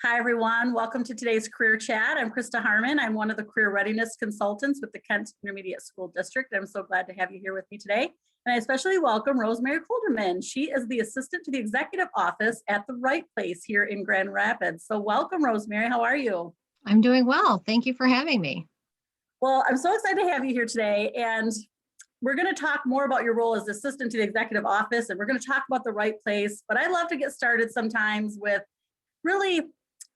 Hi, everyone. Welcome to today's Career Chat. I'm Krista Harmon. I'm one of the Career Readiness Consultants with the Kent Intermediate School District. I'm so glad to have you here with me today. And I especially welcome Rosemary Kolderman. She is the Assistant to the Executive Office at the Right Place here in Grand Rapids. So welcome, Rosemary. How are you? I'm doing well. Thank you for having me. Well, I'm so excited to have you here today. And we're going to talk more about your role as Assistant to the Executive Office, and we're going to talk about the Right Place. But I love to get started sometimes with really,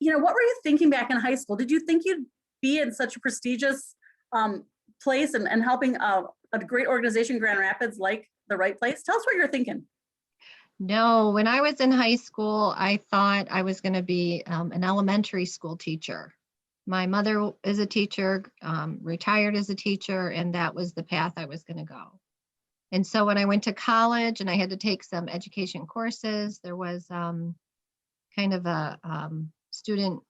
what were you thinking back in high school? Did you think you'd be in such a prestigious place and helping a great organization, Grand Rapids, like the Right Place? Tell us what you're thinking. No, when I was in high school, I thought I was going to be an elementary school teacher. My mother is a teacher, retired as a teacher, and that was the path I was going to go. And so when I went to college and I had to take some education courses, there was kind of a student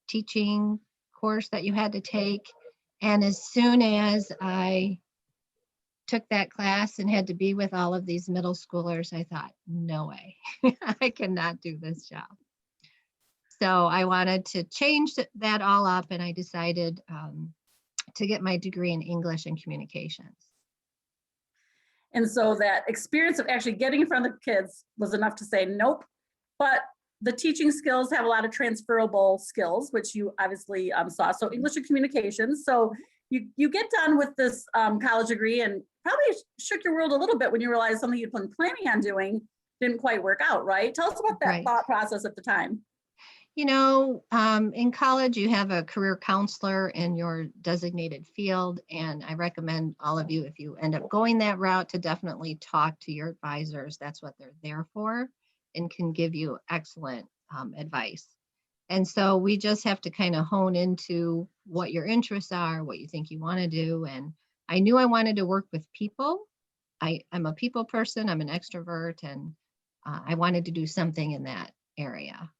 teaching course that you had to take. And as soon as I took that class and had to be with all of these middle schoolers, I thought, no way, I cannot do this job. So I wanted to change that all up, and I decided to get my degree in English and communications. And so that experience of actually getting in front of the kids was enough to say, nope. But the teaching skills have a lot of transferable skills, which you obviously saw. So English and communications. So you get done with this college degree and probably shook your world a little bit when you realized something you'd been planning on doing didn't quite work out, right? Tell us about that thought process at the time. In college, you have a career counselor in your designated field, and I recommend all of you, if you end up going that route, to definitely talk to your advisors. That's what they're there for and can give you excellent advice. And so we just have to kind of hone into what your interests are, what you think you want to do. And I knew I wanted to work with people. I'm a people person, I'm an extrovert, and I wanted to do something in that area.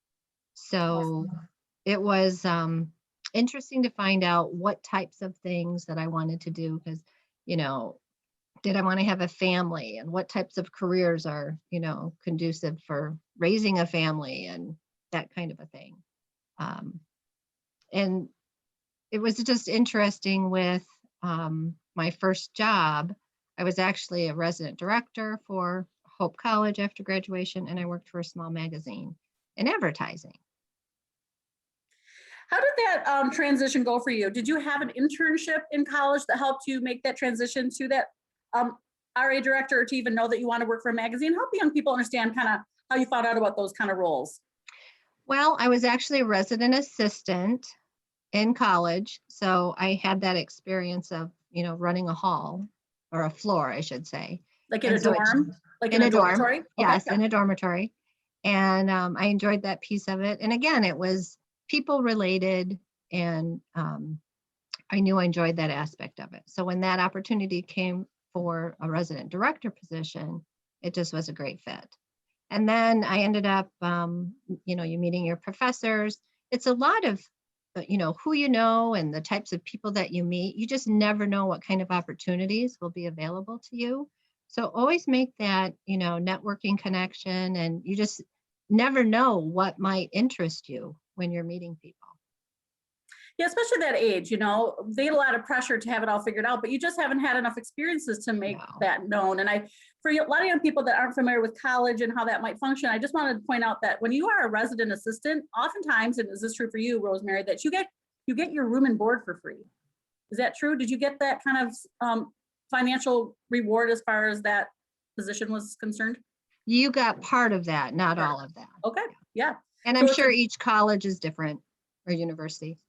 So it was interesting to find out what types of things that I wanted to do, because, did I want to have a family, and what types of careers are, conducive for raising a family and that kind of a thing. And it was just interesting with my first job. I was actually a resident director for Hope College after graduation, and I worked for a small magazine in advertising. How did that transition go for you? Did you have an internship in college that helped you make that transition to that RA director, or to even know that you want to work for a magazine? Help young people understand kind of how you found out about those kind of roles. Well, I was actually a resident assistant in college. So I had that experience of, running a hall, or a floor, I should say. Like in a dorm? Like in a dormitory? Yes, in a dormitory. And I enjoyed that piece of it. And again, it was people related, and I knew I enjoyed that aspect of it. So when that opportunity came for a resident director position, it just was a great fit. And then I ended up, you meeting your professors. It's a lot of, who you know and the types of people that you meet. You just never know what kind of opportunities will be available to you. So always make that, networking connection, and you just never know what might interest you when you're meeting people. Yeah, especially that age, they had a lot of pressure to have it all figured out, but you just haven't had enough experiences to make that known. And for a lot of young people that aren't familiar with college and how that might function, I just wanted to point out that when you are a resident assistant, oftentimes, and is this true for you, Rosemary, that you get your room and board for free. Is that true? Did you get that kind of financial reward as far as that position was concerned? You got part of that, not all of that. Okay, yeah. And I'm sure each college is different, or university.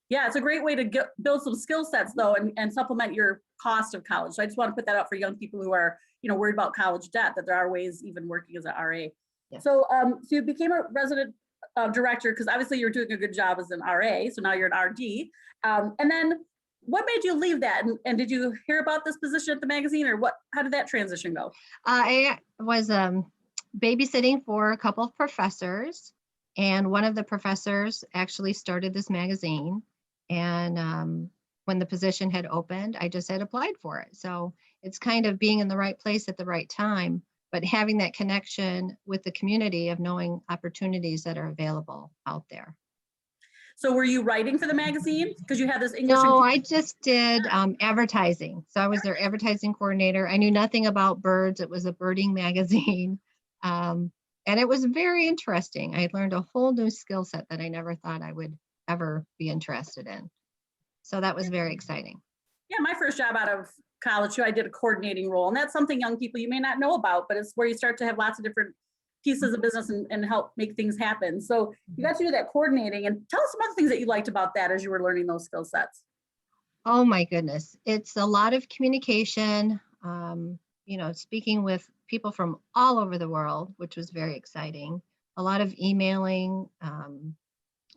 Yeah, it's a great way to build some skill sets, though, and supplement your cost of college. So I just want to put that out for young people who are, worried about college debt, that there are ways even working as an RA. Yeah. So you became a resident director because obviously you're doing a good job as an RA. So now you're an RD. And then what made you leave that? And did you hear about this position at the magazine, or how did that transition go? I was babysitting for a couple of professors, and one of the professors actually started this magazine. And when the position had opened, I just had applied for it. So it's kind of being in the right place at the right time, but having that connection with the community of knowing opportunities that are available out there. So were you writing for the magazine? Because you had this English. No, I just did advertising. So I was their advertising coordinator. I knew nothing about birds. It was a birding magazine. And it was very interesting. I learned a whole new skill set that I never thought I would ever be interested in. So that was very exciting. Yeah, my first job out of college too, I did a coordinating role. And that's something young people you may not know about, but it's where you start to have lots of different pieces of business and help make things happen. So you got to do that coordinating, and tell us some other things that you liked about that as you were learning those skill sets. Oh my goodness. It's a lot of communication, speaking with people from all over the world, which was very exciting. A lot of emailing,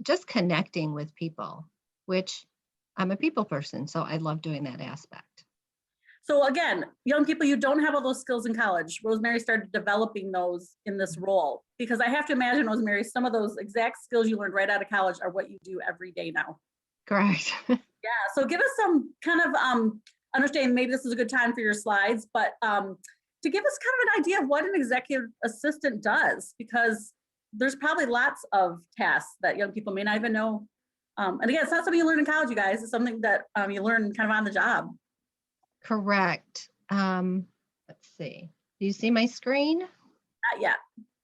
just connecting with people, which I'm a people person, so I love doing that aspect. So again, young people, you don't have all those skills in college. Rosemary started developing those in this role, because I have to imagine, Rosemary, some of those exact skills you learned right out of college are what you do every day now. Correct. Yeah, so give us some kind of understanding, maybe this is a good time for your slides, but to give us kind of an idea of what an executive assistant does, because there's probably lots of tasks that young people may not even know. And again, it's not something you learn in college, you guys. It's something that you learn kind of on the job. Correct. Let's see. Do you see my screen? Not yet.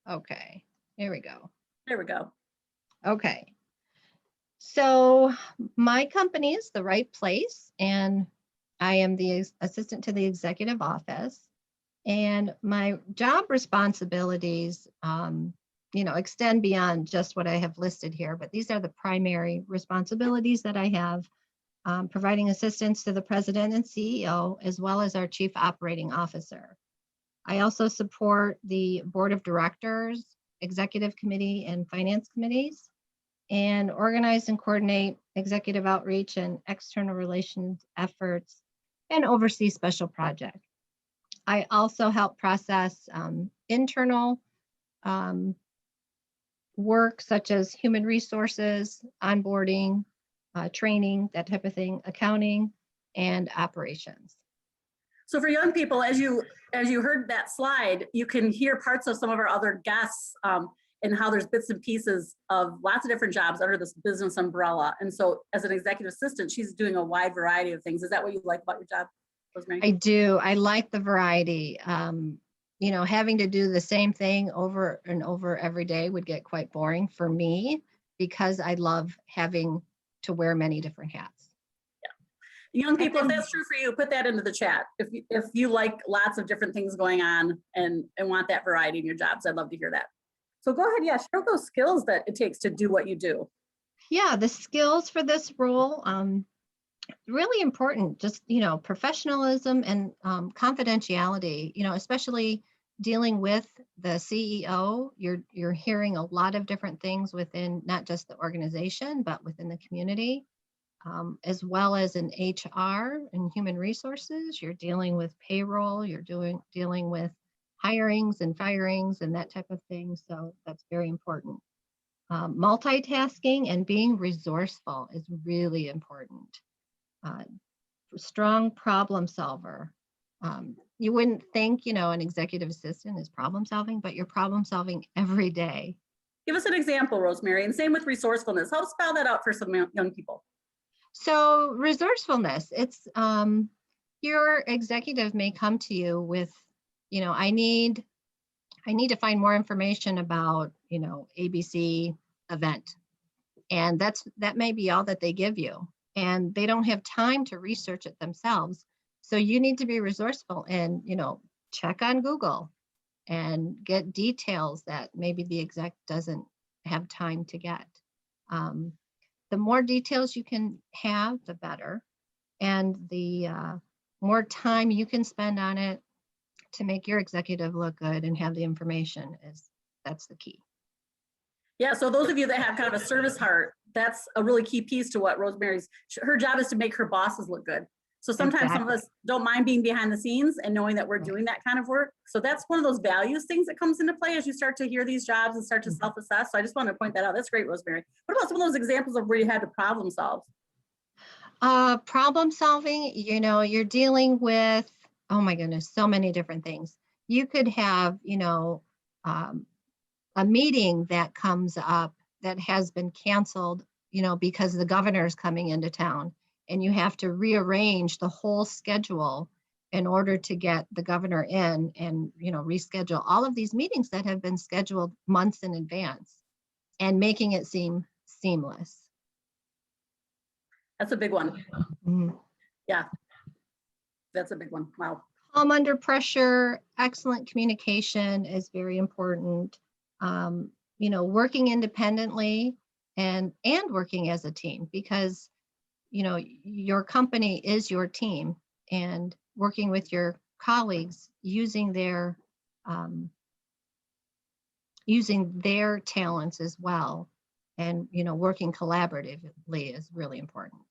Okay, here we go. There we go. Okay. So my company is The Right Place, and I am the assistant to the executive office. And my job responsibilities, extend beyond just what I have listed here, but these are the primary responsibilities that I have. Providing assistance to the president and CEO, as well as our chief operating officer. I also support the board of directors, executive committee, and finance committees, and organize and coordinate executive outreach and external relations efforts, and oversee special projects. I also help process internal work, such as human resources, onboarding, training, that type of thing, accounting, and operations. So for young people, as you heard that slide, you can hear parts of some of our other guests and how there's bits and pieces of lots of different jobs under this business umbrella. And so as an executive assistant, she's doing a wide variety of things. Is that what you like about your job, Rosemary? I do. I like the variety. Having to do the same thing over and over every day would get quite boring for me, because I love having to wear many different hats. Yeah. Young people, if that's true for you, put that into the chat. If you like lots of different things going on and want that variety in your jobs, I'd love to hear that. So go ahead, yeah, share those skills that it takes to do what you do. Yeah, the skills for this role, really important. Just, professionalism and confidentiality, especially dealing with the CEO. You're hearing a lot of different things within not just the organization, but within the community, as well as in HR and human resources. You're dealing with payroll, you're dealing with hirings and firings and that type of thing. So that's very important. Multitasking and being resourceful is really important. Strong problem solver. You wouldn't think, an executive assistant is problem solving, but you're problem solving every day. Give us an example, Rosemary, and same with resourcefulness. Help spell that out for some young people. So resourcefulness, it's your executive may come to you with, I need to find more information about, ABC event. And that may be all that they give you. And they don't have time to research it themselves. So you need to be resourceful and, check on Google and get details that maybe the exec doesn't have time to get. The more details you can have, the better. And the more time you can spend on it to make your executive look good and have the information, that's the key. Yeah, so those of you that have kind of a service heart, that's a really key piece to what her job is, to make her bosses look good. So sometimes Some of us don't mind being behind the scenes and knowing that we're doing that kind of work. So that's one of those values things that comes into play as you start to hear these jobs and start to self-assess. So I just want to point that out. That's great, Rosemary. What about some of those examples of where you had to problem solve? Problem solving, you're dealing with, oh my goodness, so many different things. You could have, a meeting that comes up that has been canceled because the governor is coming into town, and you have to rearrange the whole schedule in order to get the governor in and, reschedule all of these meetings that have been scheduled months in advance and making it seem seamless. That's a big one. Mhm. Yeah, that's a big one. Wow. Under pressure, excellent communication is very important. Working independently and working as a team, because your company is your team, and working with your colleagues using their talents as well, and working collaboratively is really important.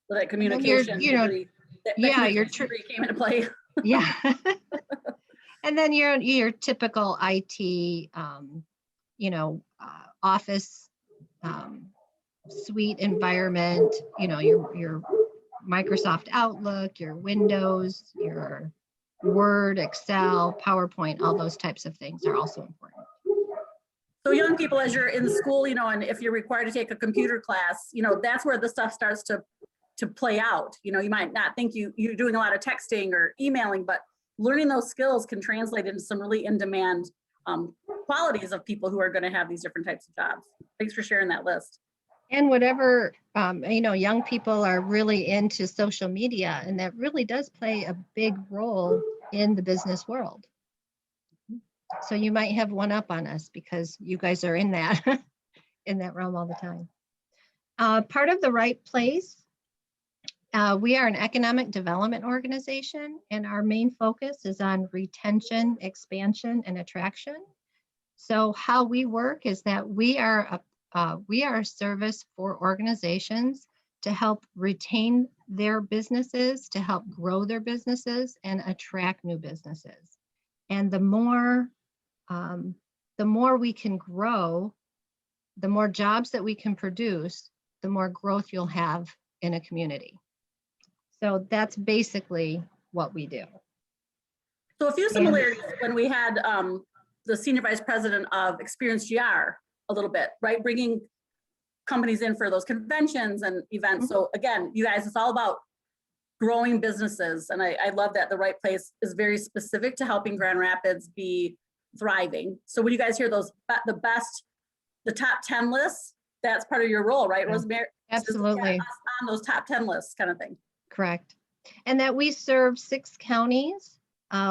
So that And then communication degree, that your communication degree came into play. yeah. And then your typical IT, office suite environment, your Microsoft Outlook, your Windows, your Word, Excel, PowerPoint, all those types of things are also important. So young people, as you're in school, and if you're required to take a computer class, that's where the stuff starts to play out. You might not think you're doing a lot of texting or emailing, but learning those skills can translate into some really in-demand qualities of people who are going to have these different types of jobs. Thanks for sharing that list. And whatever, young people are really into social media, and that really does play a big role in the business world. So you might have one up on us because you guys are in that in that realm all the time. Part of the right place. We are an economic development organization, and our main focus is on retention, expansion, and attraction. So how we work is that we are a service for organizations to help retain their businesses, to help grow their businesses, and attract new businesses. And the more we can grow, the more jobs that we can produce, the more growth you'll have in a community. So that's basically what we do. So a few similarities when we had the senior vice president of Experience GR a little bit, right? Bringing companies in for those conventions and events. So again, you guys, it's all about growing businesses. And I love that the right place is very specific to helping Grand Rapids be thriving. So when you guys hear those, the top 10 lists, that's part of your role, right, Rosemary? Absolutely. On those top 10 lists kind of thing. Correct. And that we serve 6 counties.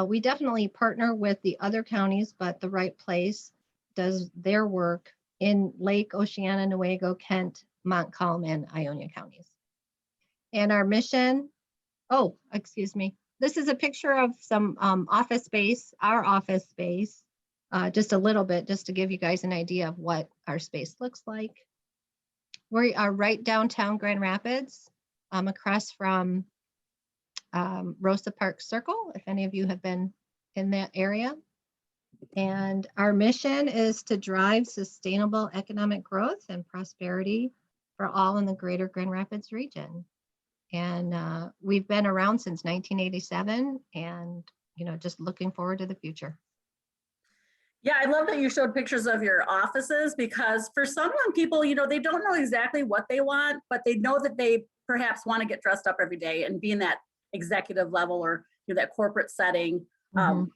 We definitely partner with the other counties, but the right place does their work in Lake, Oceana, Newaygo, Kent, Montcalm, and Ionia counties. And our mission, this is a picture of some office space, our office space, just a little bit, just to give you guys an idea of what our space looks like. We are right downtown Grand Rapids, across from Rosa Park Circle, if any of you have been in that area. And our mission is to drive sustainable economic growth and prosperity for all in the greater Grand Rapids region. And we've been around since 1987, and just looking forward to the future. Yeah, I love that you showed pictures of your offices, because for some young people, they don't know exactly what they want, but they know that they perhaps want to get dressed up every day and be in that executive level or that corporate setting.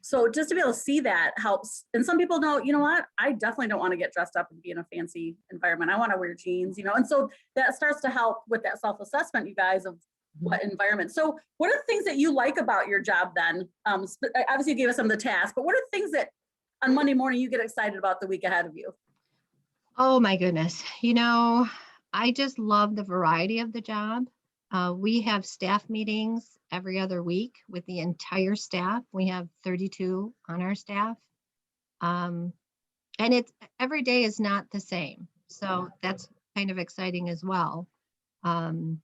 So just to be able to see that helps. And some people know, what, I definitely don't want to get dressed up and be in a fancy environment. I want to wear jeans, and so that starts to help with that self-assessment, you guys, of what environment. So what are the things that you like about your job then? Obviously you gave us some of the tasks, but what are the things that on Monday morning you get excited about the week ahead of you? Oh my goodness. I just love the variety of the job. We have staff meetings every other week with the entire staff. We have 32 on our staff. And it's every day is not the same. So that's kind of exciting as well. And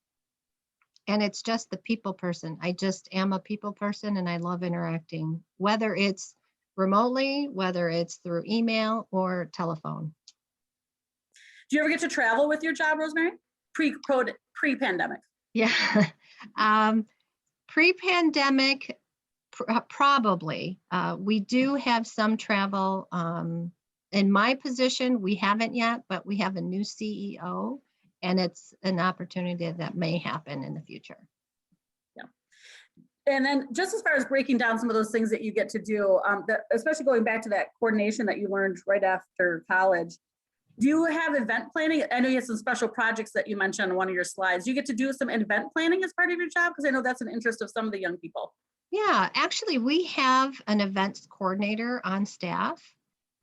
it's just the people person. I just am a people person, and I love interacting, whether it's remotely, whether it's through email or telephone. Do you ever get to travel with your job, Rosemary? Pre-pandemic? Yeah. Pre-pandemic, probably. We do have some travel in my position, we haven't yet, but we have a new CEO, and it's an opportunity that may happen in the future. Yeah. And then just as far as breaking down some of those things that you get to do, especially going back to that coordination that you learned right after college, do you have event planning? I know you have some special projects that you mentioned on one of your slides. You get to do some event planning as part of your job? Because I know that's an interest of some of the young people. Yeah, actually, we have an events coordinator on staff.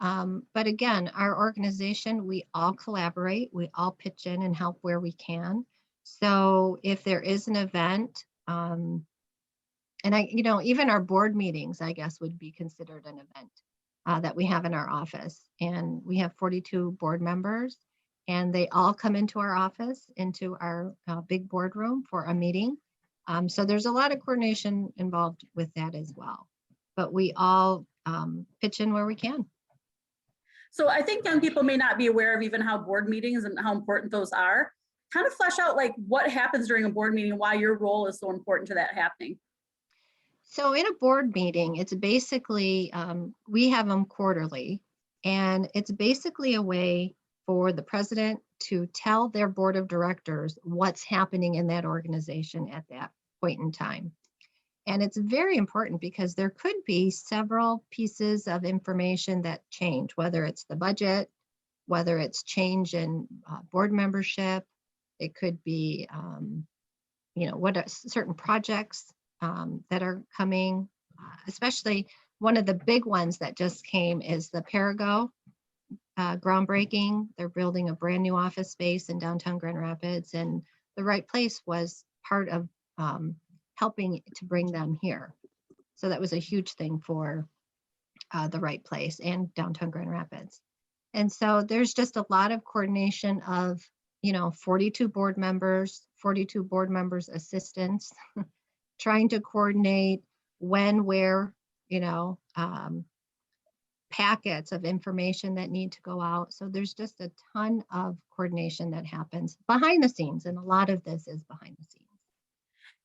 But again, our organization, we all collaborate, we all pitch in and help where we can. So if there is an event, and even our board meetings, I guess, would be considered an event that we have in our office. And we have 42 board members, and they all come into our office, into our big boardroom for a meeting. So there's a lot of coordination involved with that as well. But we all pitch in where we can. So I think young people may not be aware of even how board meetings and how important those are. Kind of flesh out like what happens during a board meeting, why your role is so important to that happening. So in a board meeting, it's basically, we have them quarterly, and it's basically a way for the president to tell their board of directors what's happening in that organization at that point in time. And it's very important because there could be several pieces of information that change, whether it's the budget, whether it's change in board membership. It could be, what are certain projects that are coming, especially one of the big ones that just came is the Perigo groundbreaking. They're building a brand new office space in downtown Grand Rapids, and the Right Place was part of helping to bring them here. So that was a huge thing for the Right Place and downtown Grand Rapids. And so there's just a lot of coordination of, 42 board members, 42 board members, assistants, trying to coordinate when, where, packets of information that need to go out. So there's just a ton of coordination that happens behind the scenes. And a lot of this is behind the scenes.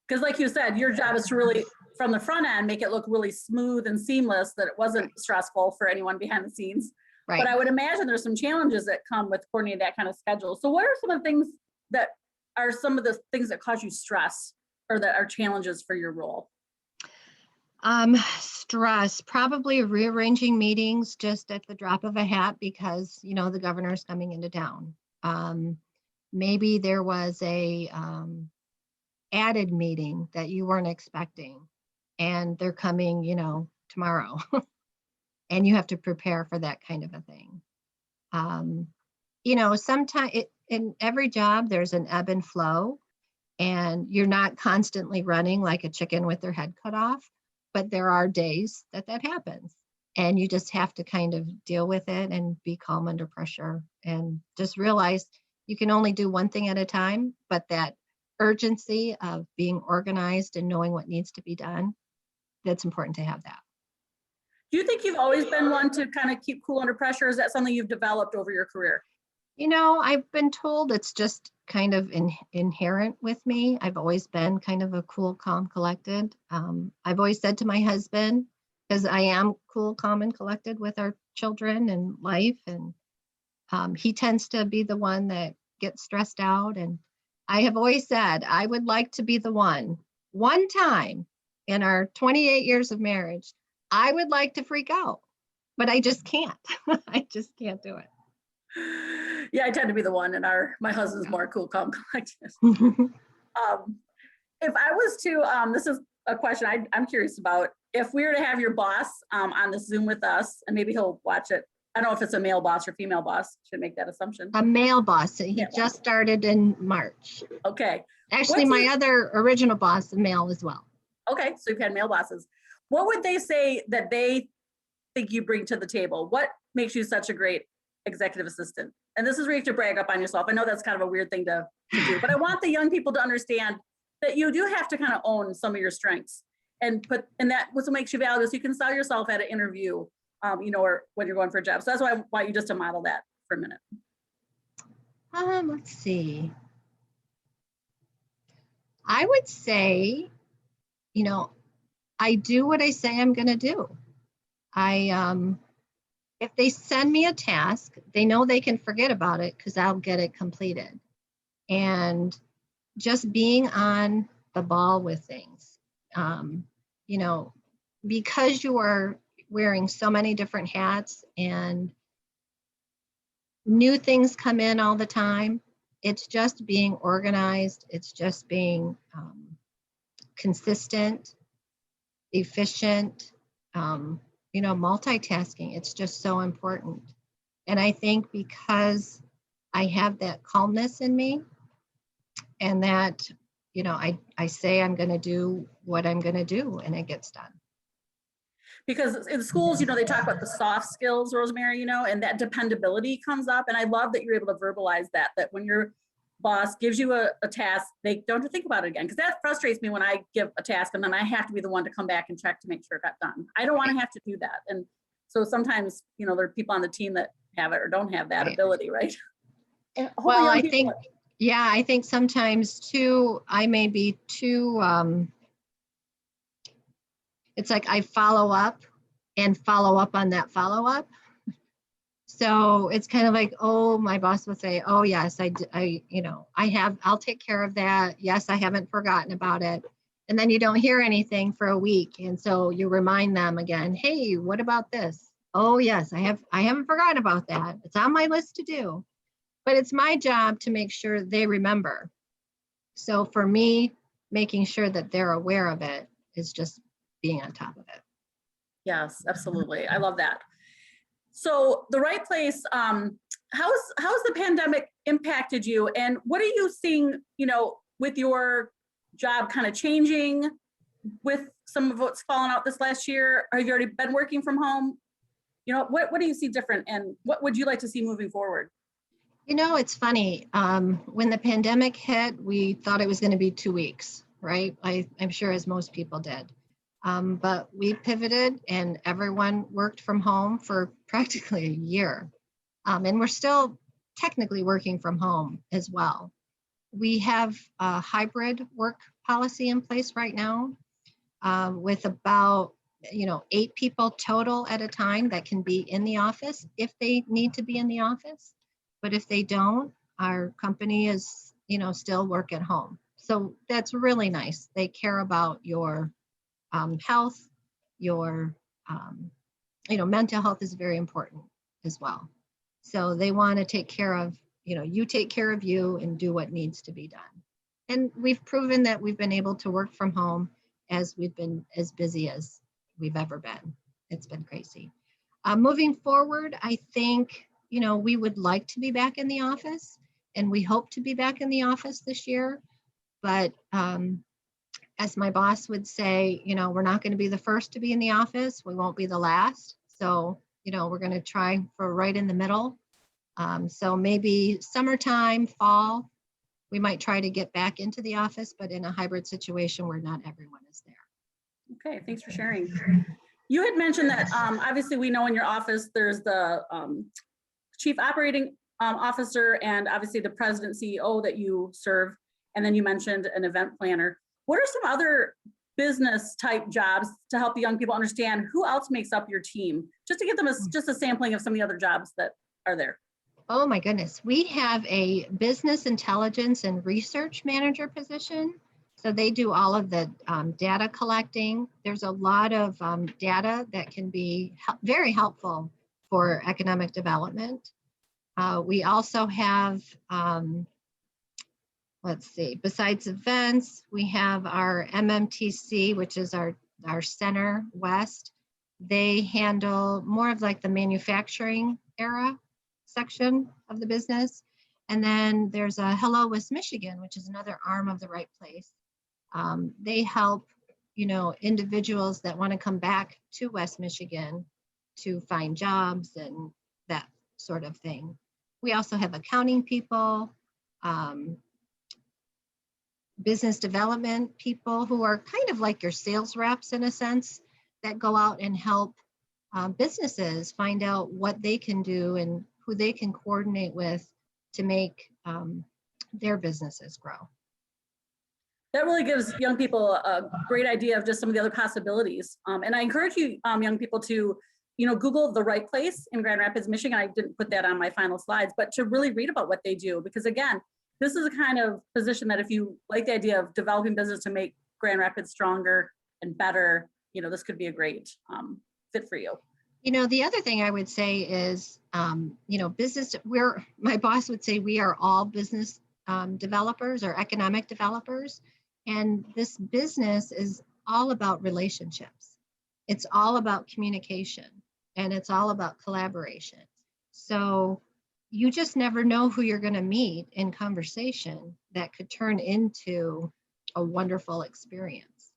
Because like you said, your job is to really, from the front end, make it look really smooth and seamless, that it wasn't stressful for anyone behind the scenes. Right. But I would imagine there's some challenges that come with coordinating that kind of schedule. So what are some of the things that are some of the things that cause you stress or that are challenges for your role? Stress, probably rearranging meetings just at the drop of a hat because, the governor's coming into town. Maybe there was a added meeting that you weren't expecting and they're coming, tomorrow and you have to prepare for that kind of a thing. Sometimes in every job, there's an ebb and flow and you're not constantly running like a chicken with their head cut off, but there are days that happens and you just have to kind of deal with it and be calm under pressure and just realize you can only do one thing at a time, but that urgency of being organized and knowing what needs to be done, that's important to have that. Do you think you've always been one to kind of keep cool under pressure? Is that something you've developed over your career? I've been told it's just kind of inherent with me. I've always been kind of a cool, calm, collected. I've always said to my husband, because I am cool, calm, and collected with our children and life, and he tends to be the one that gets stressed out. And I have always said I would like to be the one time in our 28 years of marriage, I would like to freak out, but I just can't. I just can't do it. Yeah, I tend to be the one, and my husband's more cool, calm, collected. If I was to, this is a question I'm curious about. If we were to have your boss on this Zoom with us, and maybe he'll watch it. I don't know if it's a male boss or female boss. Should make that assumption. A male boss. He just started in March. Okay. Actually, my other original boss, a male as well. Okay, so you've had male bosses. What would they say that they think you bring to the table? What makes you such a great executive assistant? And this is where you have to brag up on yourself. I know that's kind of a weird thing to do, but I want the young people to understand that you do have to kind of own some of your strengths and that what makes you valuable. So you can sell yourself at an interview, or when you're going for a job. So that's why I want you just to model that for a minute. Let's see. I would say, I do what I say I'm going to do. I If they send me a task, they know they can forget about it because I'll get it completed. And just being on the ball with things, you know, because you are wearing so many different hats and new things come in all the time, it's just being organized. It's just being consistent, efficient, multitasking. It's just so important. And I think because I have that calmness in me and that, I say I'm going to do what I'm going to do and it gets done. Because in schools, they talk about the soft skills, Rosemary, and that dependability comes up. And I love that you're able to verbalize that when your boss gives you a task, they don't have to think about it again. Because that frustrates me when I give a task and then I have to be the one to come back and check to make sure it got done. I don't want to have to do that. And so sometimes, there are people on the team that have it or don't have that ability, right? And well, I think sometimes too, I may be too, it's like I follow up and follow up on that follow up. So it's kind of like, oh, my boss will say, oh yes, I'll take care of that. Yes, I haven't forgotten about it. And then you don't hear anything for a week. And so you remind them again, hey, what about this? Oh yes, I haven't forgotten about that. It's on my list to do. But it's my job to make sure they remember. So for me, making sure that they're aware of it is just being on top of it. Yes, absolutely. I love that. So the right place, how's the pandemic impacted you? And what are you seeing, with your job kind of changing with some of what's fallen out this last year? Have you already been working from home? What do you see different and what would you like to see moving forward? It's funny. When the pandemic hit, we thought it was going to be 2 weeks, right? I'm sure as most people did. But we pivoted and everyone worked from home for practically a year. And we're still technically working from home as well. We have a hybrid work policy in place right now with about 8 people total at a time that can be in the office if they need to be in the office. But if they don't, our company is, still work at home. So that's really nice. They care about your health, your, mental health is very important as well. So they want to take care of, you take care of you and do what needs to be done. And we've proven that we've been able to work from home as we've been as busy as we've ever been. It's been crazy. Moving forward, I think, we would like to be back in the office and we hope to be back in the office this year. But as my boss would say, we're not going to be the first to be in the office. We won't be the last. So, we're going to try for right in the middle. So maybe summertime, fall, we might try to get back into the office, but in a hybrid situation where not everyone is there. Okay, thanks for sharing. You had mentioned that obviously we know in your office there's the chief operating officer and obviously the president CEO that you serve. And then you mentioned an event planner. What are some other business type jobs to help the young people understand who else makes up your team? Just to give them just a sampling of some of the other jobs that are there. Oh my goodness. We have a business intelligence and research manager position. So they do all of the data collecting. There's a lot of data that can be very helpful for economic development. We also have, besides events, we have our MMTC, which is our Center West. They handle more of like the manufacturing era section of the business. And then there's a Hello West Michigan, which is another arm of the Right Place. They help, individuals that want to come back to West Michigan to find jobs and that sort of thing. We also have accounting people, business development people who are kind of like your sales reps in a sense that go out and help businesses find out what they can do and who they can coordinate with to make their businesses grow. That really gives young people a great idea of just some of the other possibilities. And I encourage you young people to Google The Right Place in Grand Rapids, Michigan. I didn't put that on my final slides, but to really read about what they do, because again, this is a kind of position that if you like the idea of developing business to make Grand Rapids stronger and better, this could be a great fit for you. The other thing I would say is, business, my boss would say we are all business developers or economic developers. And this business is all about relationships. It's all about communication, and it's all about collaboration. So you just never know who you're going to meet in conversation that could turn into a wonderful experience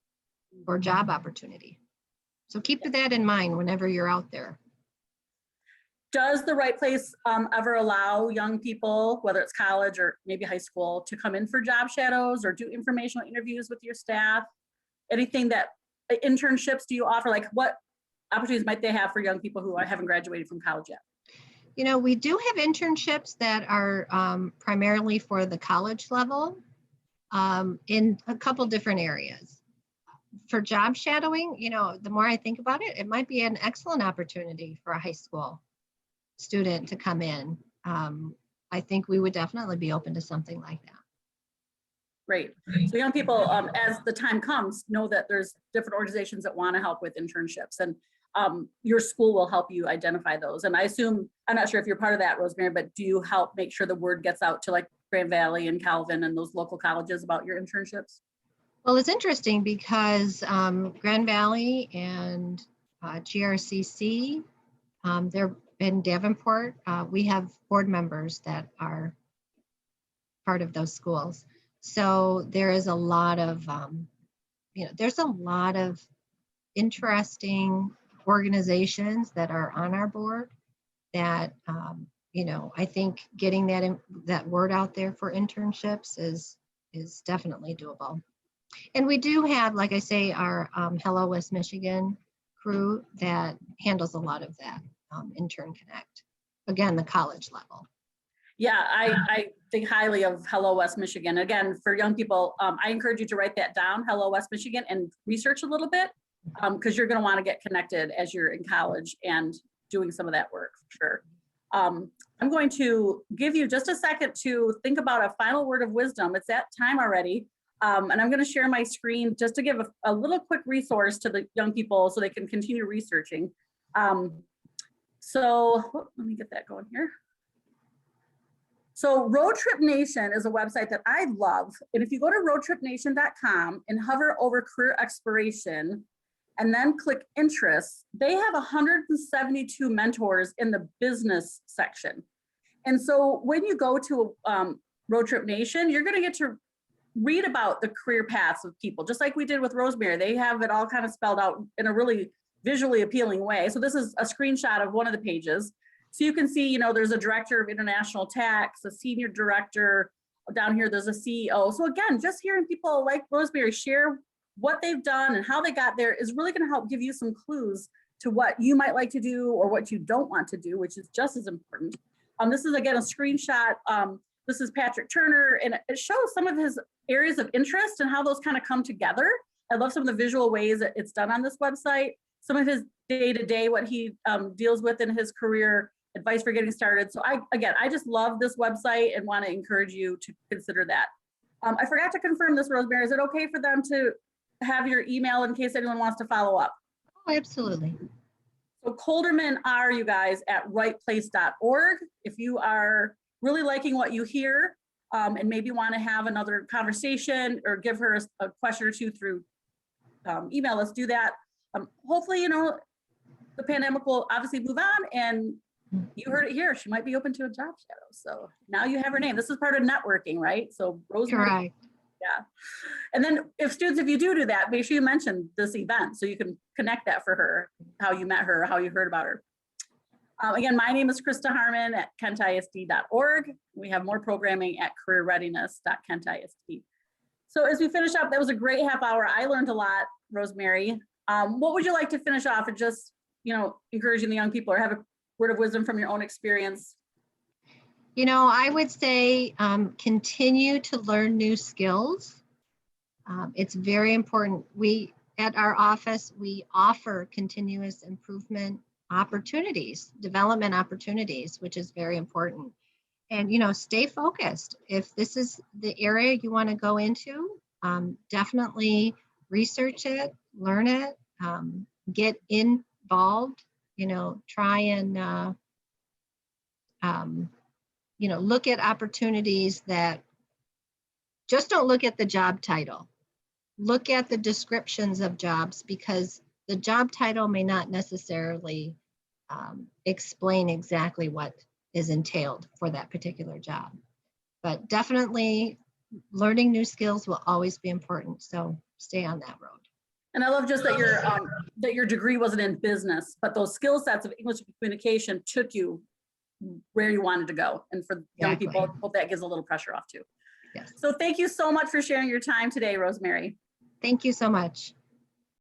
or job opportunity. So keep that in mind whenever you're out there. Does The Right Place ever allow young people, whether it's college or maybe high school, to come in for job shadows or do informational interviews with your staff? Anything that internships do you offer? Like, what opportunities might they have for young people who haven't graduated from college yet? We do have internships that are primarily for the college level in a couple different areas. For job shadowing, the more I think about it, it might be an excellent opportunity for a high school student to come in. I think we would definitely be open to something like that. Great. So young people, as the time comes, know that there's different organizations that want to help with internships, and your school will help you identify those. And I assume, I'm not sure if you're part of that, Rosemary, but do you help make sure the word gets out to like Grand Valley and Calvin and those local colleges about your internships? Well, it's interesting because Grand Valley and GRCC, they're in Davenport. We have board members that are part of those schools. So there is a lot of, there's a lot of interesting organizations that are on our board that, I think getting that word out there for internships is definitely doable. And we do have, like I say, our Hello West Michigan crew that handles a lot of that Intern Connect. Again, the college level. Yeah, I think highly of Hello West Michigan. Again, for young people, I encourage you to write that down, Hello West Michigan, and research a little bit, because you're going to want to get connected as you're in college and doing some of that work, for sure. I'm going to give you just a second to think about a final word of wisdom. It's that time already. And I'm going to share my screen just to give a little quick resource to the young people so they can continue researching. So let me get that going here. So Road Trip Nation is a website that I love. And if you go to roadtripnation.com and hover over career exploration and then click interests, they have 172 mentors in the business section. And so when you go to Road Trip Nation, you're going to get to read about the career paths of people, just like we did with Rosemary. They have it all kind of spelled out in a really visually appealing way. So this is a screenshot of one of the pages. So you can see, there's a director of international tax, a senior director. Down here, there's a CEO. So again, just hearing people like Rosemary share what they've done and how they got there is really going to help give you some clues to what you might like to do or what you don't want to do, which is just as important. This is, again, a screenshot. This is Patrick Turner, and it shows some of his areas of interest and how those kind of come together. I love some of the visual ways that it's done on this website. Some of his day-to-day, what he deals with in his career, advice for getting started. So I just love this website and want to encourage you to consider that. I forgot to confirm this, Rosemary. Is it okay for them to have your email in case anyone wants to follow up? Oh, absolutely. So Kolderman are, you guys, at rightplace.org. If you are really liking what you hear and maybe want to have another conversation or give her a question or two through email, let's do that. Hopefully, the pandemic will obviously move on, and you heard it here. She might be open to a job shadow. So now you have her name. This is part of networking, right? So Rosemary. Correct. Yeah. And then if you do that, make sure you mention this event so you can connect that for her, how you met her, how you heard about her. Again, my name is Krista Harmon at kentisd.org. We have more programming at careerreadiness.kentisd. So as we finish up, that was a great half hour. I learned a lot, Rosemary. What would you like to finish off and just, encouraging the young people or have a word of wisdom from your own experience? I would say continue to learn new skills. It's very important. At our office, we offer continuous improvement opportunities, development opportunities, which is very important. And, stay focused. If this is the area you want to go into, definitely research it, learn it, get involved, try and, look at opportunities that just don't look at the job title. Look at the descriptions of jobs, because the job title may not necessarily explain exactly what is entailed for that particular job. But definitely learning new skills will always be important. So stay on that road. And I love just that your degree wasn't in business, but those skill sets of English communication took you where you wanted to go. And for young people, hope that gives a little pressure off too. Yes. So thank you so much for sharing your time today, Rosemary. Thank you so much.